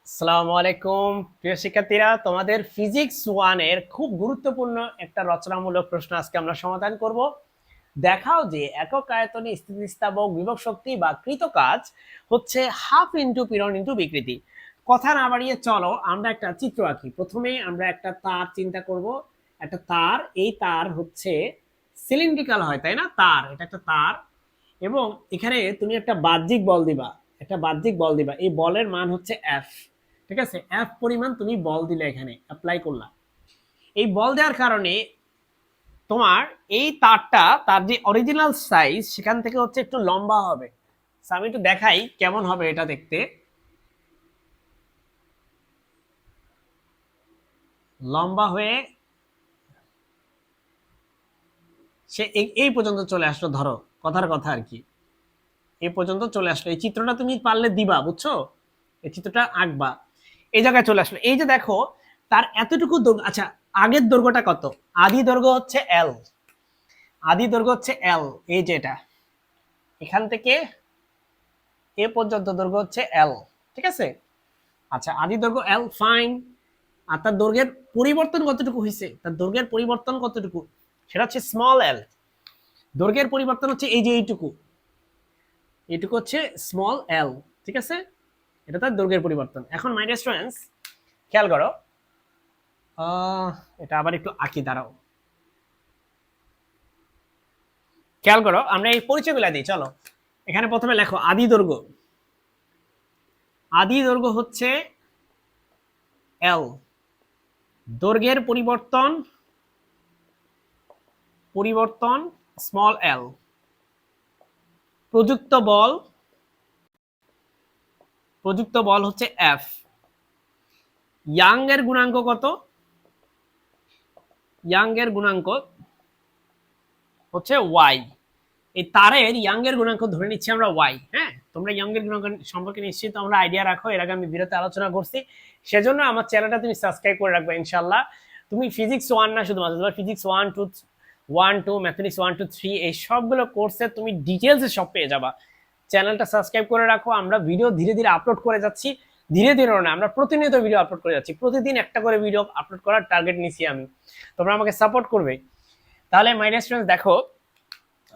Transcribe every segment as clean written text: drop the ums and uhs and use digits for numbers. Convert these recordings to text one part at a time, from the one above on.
আসসালামু আলাইকুম প্রিয় শিক্ষার্থীরা, তোমাদের ফিজিক্স 1 এর খুব গুরুত্বপূর্ণ একটা রচনামূলক প্রশ্ন আজকে আমরা সমাধান করব। দেখাও যে একক আয়তনে স্থিতিস্থাপক বিভব শক্তি বা কৃত কাজ হচ্ছে হাফ ইনটু পীড়ন ইনটু বিকৃতি। কথা না বাড়িয়ে চলো আমরা একটা চিত্র আঁকি। প্রথমে আমরা একটা তার চিন্তা করব। একটা তার, এই তার হচ্ছে সিলিন্ড্রিক্যাল হয়, তাই না? তার, এটা একটা তার, এবং এখানে তুমি একটা বাহ্যিক বল দিবা। একটা বাহ্যিক বল দিবা, এই বলের মান হচ্ছে এফ। ঠিক আছে, এফ পরিমাণ তুমি বল দিলে, এখানে অ্যাপ্লাই করলা। এই বল দেওয়ার কারণে তোমার এই তারটা, তার যে অরিজিনাল সাইজ সেখান থেকে হচ্ছে একটু লম্বা হবে। আমি একটু দেখাই কেমন হবে এটা দেখতে। লম্বা হয়ে সে এই পর্যন্ত চলে আসলো, ধরো কথার কথা আর কি, এই পর্যন্ত চলে আসলো। এই চিত্রটা তুমি পারলে দিবা, বুঝছো? এই চিত্রটা আঁকবা, এই জায়গায় চলে আসলো। এই যে দেখো, তার এতটুকু দৈর্ঘ্য। আচ্ছা, আগের দৈর্ঘ্যটা কত? আদি দৈর্ঘ্য হচ্ছে এল। আদি দৈর্ঘ্য হচ্ছে এল, এই যে এটা, এখান থেকে এ পর্যন্ত দৈর্ঘ্য হচ্ছে এল। ঠিক আছে, আচ্ছা আদি দৈর্ঘ্য এল, ফাইন। আর তার দৈর্ঘ্যের পরিবর্তন কতটুকু হয়েছে? তার দৈর্ঘ্যের পরিবর্তন কতটুকু? সেটা হচ্ছে স্মল এল। দৈর্ঘ্যের পরিবর্তন হচ্ছে এই যে এইটুকু, এইটুকু হচ্ছে স্মল এল। ঠিক আছে, এটা তার দৈর্ঘ্যের পরিবর্তন। এখন মাই ডিয়ার স্টুডেন্টস, খেয়াল করো, এটা আবার একটু আঁকি, দাঁড়াও। খেয়াল করো, আমরা এই পরিচয়গুলো দিই, চলো। এখানে প্রথমে লেখো আদি দৈর্ঘ্য। আদি দৈর্ঘ্য হচ্ছে এল। দৈর্ঘ্যের পরিবর্তন, পরিবর্তন স্মল এল। প্রযুক্ত বল, প্রযুক্ত বল হচ্ছে এফ। ইয়াং এর গুণাঙ্ক কত? ইয়াং এর গুণাঙ্ক হচ্ছে ওয়াই। এই তারের ইয়াং এর গুণাঙ্ক ধরে নিচ্ছি আমরা ওয়াই। হ্যাঁ, তোমরা ইয়াং এর গুণাঙ্ক সম্পর্কে নিশ্চিত তোমরা আইডিয়া রাখো, এর আগে আমি ভিডিওতে আলোচনা করছি। সেজন্য আমার চ্যানেলটা তুমি সাবস্ক্রাইব করে রাখবে ইনশাল্লাহ। তুমি ফিজিক্স 1 না শুধুমাত্র, তোমার ফিজিক্স 1 2 ম্যাথমেটিক্স 1 2 3 এই সবগুলো কোর্সে তুমি ডিটেলসে সব পেয়ে যাবা। চ্যানেলটা সাবস্ক্রাইব করে রাখো। আমরা ভিডিও ধীরে ধীরে আপলোড করে যাচ্ছি। ধীরে ধীরে না, আমরা প্রতিনিয়ত ভিডিও আপলোড করে যাচ্ছি। প্রতিদিন একটা করে ভিডিও আপলোড করার টার্গেট নিছি আমি। তোমরা আমাকে সাপোর্ট করবে। তাহলে মাই ডিয়ার স্টুডেন্টস, দেখো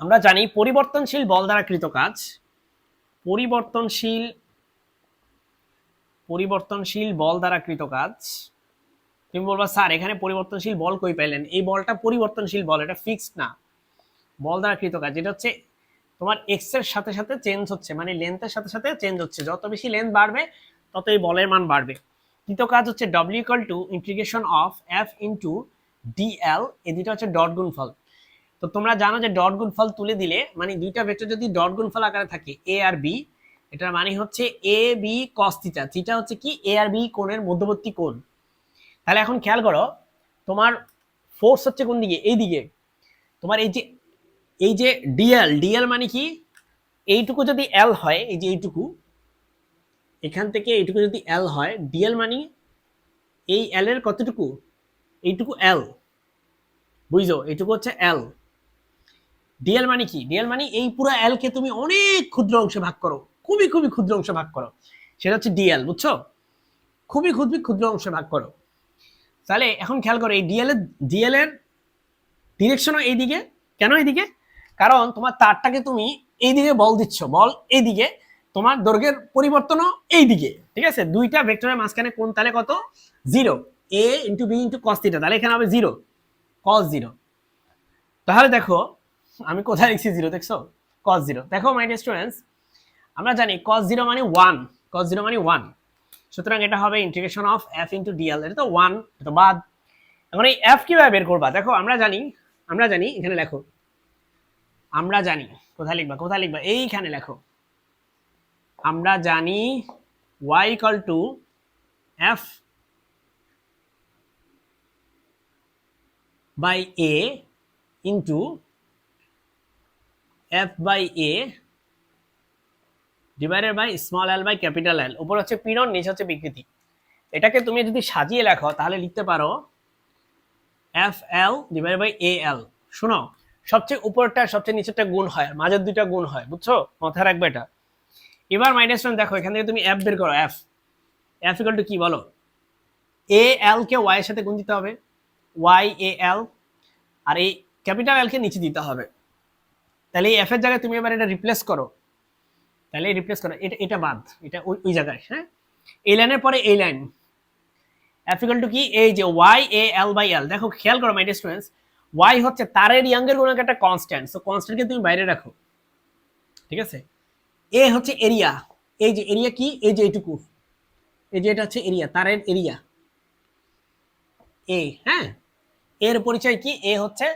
আমরা জানি পরিবর্তনশীল বল দ্বারা কৃত কাজ, পরিবর্তনশীল, পরিবর্তনশীল বল দ্বারা কৃত কাজ। তুমি বলবা স্যার এখানে পরিবর্তনশীল বল কই পাইলেন? এই বলটা পরিবর্তনশীল বল, এটা ফিক্সড না। বল দ্বারা কৃত কাজ যেটা হচ্ছে তোমার এক্স এর সাথে সাথে চেঞ্জ হচ্ছে, মানে লেন্থের সাথে সাথে চেঞ্জ হচ্ছে। যত বেশি লেন্থ বাড়বে তত এই বলের মান বাড়বে। কৃত কাজ হচ্ছে W equal to integration of F into DL. এই দুটো হচ্ছে ডট গুণফল। তো তোমরা জানো যে ডট গুণফল তুলে দিলে, মানে দুইটা ভেক্টর যদি ডট গুণফল আকারে থাকে এ আর বি, এটার মানে হচ্ছে A B cos theta. Theta হচ্ছে কি? এ আর বি কোণের মধ্যবর্তী কোণ। তাহলে এখন খেয়াল করো, তোমার ফোর্স হচ্ছে কোন দিকে? এই দিকে। তোমার এই যে ডিএল, ডিএল মানে কি? এইটুকু যদি এল হয়, এই যে এইটুকু, এখান থেকে এইটুকু যদি এল হয়, ডিএল মানে এই এল এর কতটুকু? এইটুকু এল, বুঝছো? এইটুকু হচ্ছে এল। ডিএল মানে কি? ডিএল মানে এই পুরো এল কে তুমি অনেক ক্ষুদ্র অংশে ভাগ করো, খুবই খুবই ক্ষুদ্র অংশে ভাগ করো, সেটা হচ্ছে ডিএল, বুঝছো? খুবই খুবই ক্ষুদ্র অংশে ভাগ করো। তাহলে এখন খেয়াল করো, এই ডিএল এর ডিরেকশনও এইদিকে। কেন এইদিকে? কারণ তোমার তারটাকে তুমি এইদিকে বল দিচ্ছ, বল এইদিকে, তোমার দৈর্ঘ্যের পরিবর্তনও এইদিকে। ঠিক আছে, দুইটা ভেক্টরের মাঝখানে কোণ তাহলে কত? 0। A into B into cos theta, তাহলে এখানে হবে 0, কস 0। তাহলে দেখো আমি কোথায় লিখছি 0, দেখছো? কস 0। দেখো মাই ডিয়ার স্টুডেন্টস, আমরা জানি cos 0 মানে 1, cos 0 মানে 1। সুতরাং এটা হবে integration of f into dl। এটা তো 1, এটা বাদ। এখন এই f কিভাবে বের করবা? দেখো আমরা জানি, আমরা জানি, এখানে লেখো, আমরা জানি। কোথায় লিখবা? কোথায় লিখবা? এইখানে লেখো। আমরা জানি y equal to f by a into f by a divided by small L by capital L. উপর হচ্ছে পীড়ন, নিচে হচ্ছে বিকৃতি। এটাকে তুমি যদি সাজিয়ে লেখো তাহলে লিখতে পারো এফ এল ডিভাইডেড বাই এ এল। শোনো, সবচেয়ে উপরটা সবচেয়ে নিচেরটা গুণ হয়, মাঝের দুইটা গুণ হয়, বুঝছো? মাথায় রাখবে এটা। এবার মাইনাস ওয়ান, দেখো এখান থেকে তুমি এফ বের করো, এফ এফ ইকুয়াল টু কি বলো, এ এল কে ওয়াই এর সাথে গুণ দিতে হবে, ওয়াই এ এল, আর এই ক্যাপিটাল এল কে নিচে দিতে হবে। তাহলে এই এফ এর জায়গায় তুমি এবার এটা রিপ্লেস করো, তাহলে রিপ্লেস করো, এটা এটা বাদ, এটা ওই জায়গায়, হ্যাঁ এই লাইনের পরে এই লাইন, এফ ইকুয়াল টু কি, এই যে Y A L by L. দেখো খেয়াল করো মাই ডিয়ার স্টুডেন্টস, ওয়াই হচ্ছে তারের ইয়াঙ্গের গুণক একটা কনস্ট্যান্ট, সো কনস্ট্যান্টকে তুমি বাইরে রাখো, ঠিক আছে। এ হচ্ছে এরিয়া, এই যে এরিয়া কি, এই যে এইটুকু, এই যে এটা হচ্ছে এরিয়া, তারের এরিয়া এ, হ্যাঁ। এর পরিচয় কি, এ হচ্ছে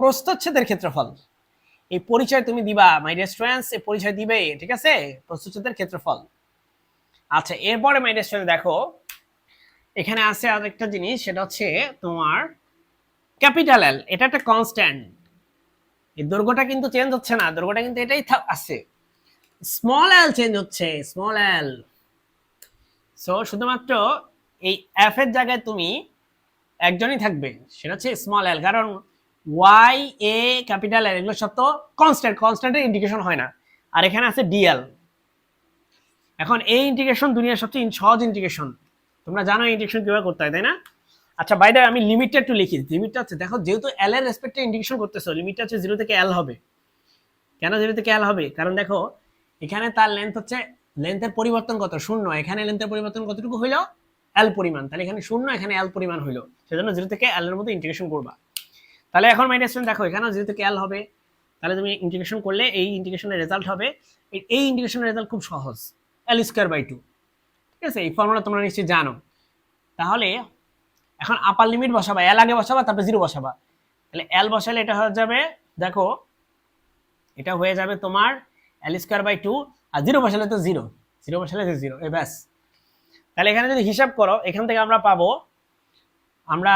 প্রস্থচ্ছেদের ক্ষেত্রফল। এই পরিচয় তুমি দিবা মাই ডিয়ার স্টুডেন্টস, এই পরিচয় দিবে, ঠিক আছে, প্রস্থচ্ছেদের ক্ষেত্রফল। আচ্ছা এরপরে মাই ডিয়ার স্টুডেন্টস দেখো এখানে আছে আরেকটা জিনিস, সেটা হচ্ছে তোমার ক্যাপিটাল এল, এটা একটা কনস্ট্যান্ট, এই দৈর্ঘ্যটা কিন্তু চেঞ্জ হচ্ছে না, দৈর্ঘ্যটা কিন্তু এটাই আছে, স্মল এল চেঞ্জ হচ্ছে, স্মল এল। সো শুধুমাত্র এই এফ এর জায়গায় তুমি একজনই থাকবে, সেটা হচ্ছে স্মল এল, কারণ ওয়াই এ ক্যাপিটাল এল এগুলো সব তো কনস্ট্যান্ট, কনস্ট্যান্টের ইন্টিগ্রেশন হয় না। আর এখানে আছে ডিএল। এখন এই ইন্টিগ্রেশন দুনিয়ার সবচেয়ে সহজ ইন্টিগ্রেশন, তোমরা জানো ইন্টিগ্রেশন কিভাবে করতে হয়, তাই না? আচ্ছা বাই দ্য আমি লিমিটটা একটু লিখি, লিমিটটা হচ্ছে দেখো যেহেতু এল এর রেসপেক্টে ইন্টিগ্রেশন করতেছো, লিমিটটা হচ্ছে 0 থেকে এল হবে। কেন 0 থেকে এল হবে, কারণ দেখো এখানে তার লেন্থ হচ্ছে, লেন্থের পরিবর্তন কত, 0, এখানে লেন্থের পরিবর্তন কতটুকু হইলো, এল পরিমাণ, তাহলে এখানে 0 এখানে এল পরিমাণ হইলো, সেজন্য 0 থেকে এল এর মধ্যে ইন্টিগ্রেশন করবা। তাহলে এখন মাই ডিয়ার স্টুডেন্ট দেখো এখানেও 0 থেকে এল হবে, তাহলে তুমি ইন্টিগ্রেশন করলে এই ইন্টিগ্রেশনের রেজাল্ট হবে, এই ইন্টিগ্রেশনের রেজাল্ট খুব সহজ, এল স্কয়ার বাই 2, ঠিক আছে, এই ফর্মুলা তোমরা নিশ্চয়ই জানো। তাহলে এখন আপার লিমিট বসাবা, এল আগে বসাবা তারপর 0 বসাবা, তাহলে এল বসালে এটা হয়ে যাবে, দেখো এটা হয়ে যাবে তোমার এল স্কয়ার বাই 2, আর 0 বসালে তো 0, 0 বসালে তো 0, এই ব্যাস। তাহলে এখানে যদি হিসাব করো এখান থেকে আমরা পাবো, আমরা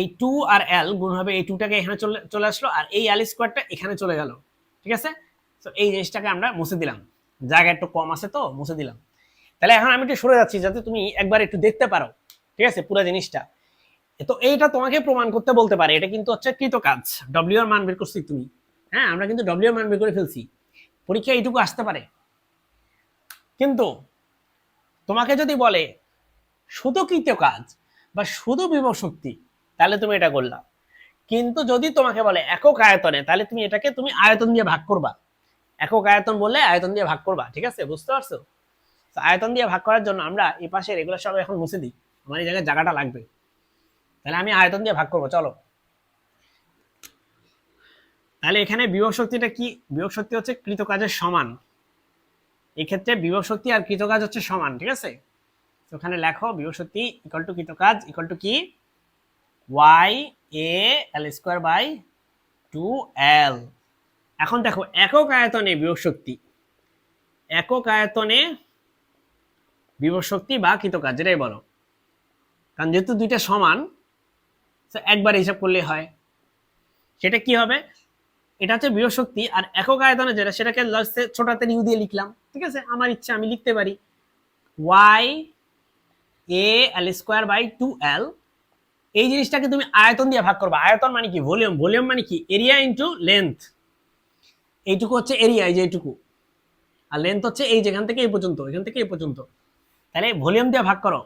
এই 2 আর এল গুণ হবে, এই 2টাকে এখানে চলে আসলো, আর এই এল স্কয়ারটা এখানে চলে গেল, ঠিক আছে। তো এই জিনিসটাকে আমরা মুছে দিলাম, জায়গা একটু কম আছে তো মুছে দিলাম। তাহলে এখন আমি একটু সরে যাচ্ছি যাতে তুমি একবার একটু দেখতে পারো, ঠিক আছে, পুরো জিনিসটা। তো এইটা তোমাকে প্রমাণ করতে বলতে পারে, এটা কিন্তু হচ্ছে কৃতকাজ, ডব্লিউ এর মান বের করছি তুমি, হ্যাঁ আমরা কিন্তু ডব্লিউ এর মান বের করে ফেলছি, পরীক্ষা এইটুকু আসতে পারে। কিন্তু তোমাকে যদি বলে শুধু কৃতকাজ বা শুধু বিভব শক্তি, তাহলে তুমি এটা করলা। কিন্তু যদি তোমাকে বলে একক আয়তনে, তাহলে তুমি এটাকে তুমি আয়তন দিয়ে ভাগ করবা, একক আয়তন বললে আয়তন দিয়ে ভাগ করবা, ঠিক আছে, বুঝতে পারছো? আয়তন দিয়ে ভাগ করার জন্য আমরা এই পাশের এগুলো সব এখন মুছে দিই, আমার এই জায়গায় জায়গাটা লাগবে, তাহলে আমি আয়তন দিয়ে ভাগ করবো, চলো। তাহলে এখানে বিভব শক্তিটা কি, বিভব শক্তি হচ্ছে কৃতকাজের সমান, এই ক্ষেত্রে বিভব শক্তি আর কৃতকাজ হচ্ছে সমান, ঠিক আছে। তো ওখানে লেখো বিভব শক্তি ইকুয়াল টু কৃতকাজ ইকুয়াল টু কি, Y A L square by 2l। এখন দেখো একক আয়তনে বিভব শক্তি, একক আয়তনে বিভব শক্তি বা কৃতকাজ যেটাই বলো, কারণ যেহেতু দুইটা সমান একবার হিসাব করলে হয়, সেটা কি হবে, এটা হচ্ছে বিভব শক্তি, আর একক আয়তনে যেটা সেটাকে ছোট হাতের ইউ দিয়ে লিখলাম, ঠিক আছে, আমার ইচ্ছা আমি লিখতে পারি Y A L square by 2l। এই জিনিসটাকে তুমি আয়তন দিয়ে ভাগ করবা, আয়তন মানে কি, ভলিউম, ভলিউম মানে কি এরিয়া ইনটু লেন্থ, এইটুকু হচ্ছে এরিয়া, এই যে এইটুকু, আর লেন্থ হচ্ছে এই যেখান থেকে এই পর্যন্ত, এখান থেকে এই পর্যন্ত, তাহলে ভলিউম দিয়ে ভাগ করো,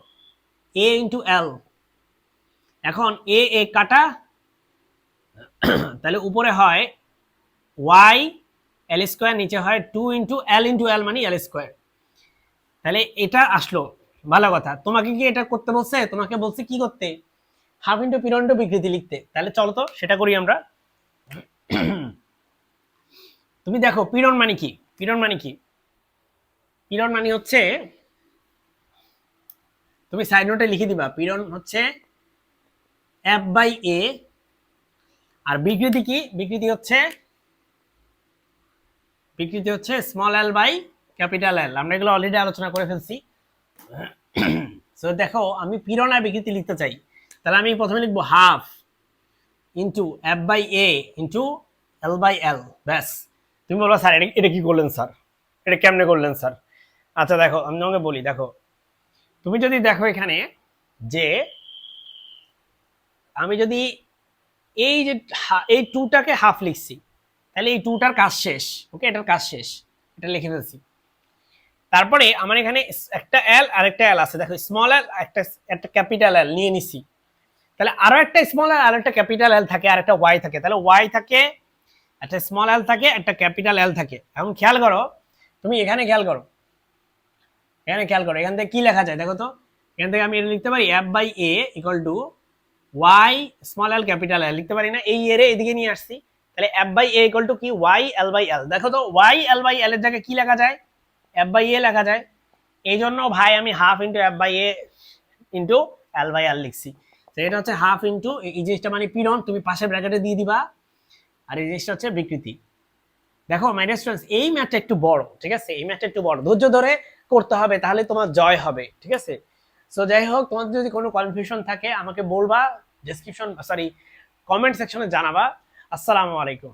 এ ইনটু এল। এখন এ এ কাটা, তাহলে উপরে হয় ওয়াই এল স্কোয়ার, নিচে হয় 2 ইন্টু এল মানে এল স্কোয়ার। তাহলে এটা আসলো, ভালো কথা। তোমাকে কি এটা করতে বলছে, তোমাকে বলছে কি করতে, হাফ ইন্টু পিরন টু বিকৃতি লিখতে, তাহলে চলো তো সেটা করি আমরা। তুমি দেখো পীড়ন মানে কি, পীড়ন মানে কি, পীড়ন মানে হচ্ছে, তুমি সাইড নোটে লিখে দিবা, পীড়ন হচ্ছে এফ বাই এ, আর বিকৃতি কি, বিকৃতি হচ্ছে, বিকৃতি হচ্ছে small L by capital L, আমরা এগুলো অলরেডি আলোচনা করে ফেলছি। সো দেখো আমি পীড়ন আর বিকৃতি লিখতে চাই, তাহলে আমি প্রথমে লিখবো half into F by A into L by L, ব্যাস। তুমি বলবো স্যার এটা কি করলেন স্যার, এটা কেমনে করলেন স্যার? আচ্ছা দেখো আমি তোমাকে বলি, দেখো তুমি যদি দেখো এখানে যে আমি যদি এই যে এই টুটাকে হাফ লিখছি, তাহলে এই টুটার কাজ শেষ, ওকে, এটার কাজ শেষ, এটা লিখে ফেলছি। তারপরে আমার এখানে একটা এল আর একটা এল আছে, দেখো স্মল এল একটা একটা ক্যাপিটাল এল নিয়ে নিছি, তাহলে আরো একটা স্মল এল আর একটা ক্যাপিটাল এল থাকে আর একটা ওয়াই থাকে, তাহলে ওয়াই থাকে, একটা স্মল এল থাকে, একটা ক্যাপিটাল এল থাকে। এখন খেয়াল করো, তুমি এখানে খেয়াল করো, এখানে খেয়াল করো, এখান থেকে কি লেখা যায় দেখো তো, এখান থেকে আমি এটা লিখতে পারি F by A equal to Y small L capital L, লিখতে পারি না? এই এর এদিকে নিয়ে আসছি, তাহলে F by A equal to কি ওয়াই এল বাই এল। দেখো তো ওয়াই এল বাই এল এর জায়গায় কি লেখা যায়? এফ বাই এ লেখা যায়। এই জন্য ভাই আমি half into F by A into L by L লিখছি। তো এটা হচ্ছে হাফ ইন্টু এই জিনিসটা মানে পীড়ন, তুমি পাশে ব্র্যাকেটে দিয়ে দিবা, আর এই জিনিসটা হচ্ছে বিকৃতি। দেখো মাই ডিয়ার স্টুডেন্টস, এই ম্যাথটা একটু বড়, ঠিক আছে? এই ম্যাথটা একটু বড়, ধৈর্য ধরে করতে হবে, তাহলে তোমার জয় হবে, ঠিক আছে? সো যাই হোক, তোমার যদি কোনো কনফিউশন থাকে আমাকে বলবা, ডেসক্রিপশন সরি কমেন্ট সেকশনে জানাবা। আসসালামু আলাইকুম।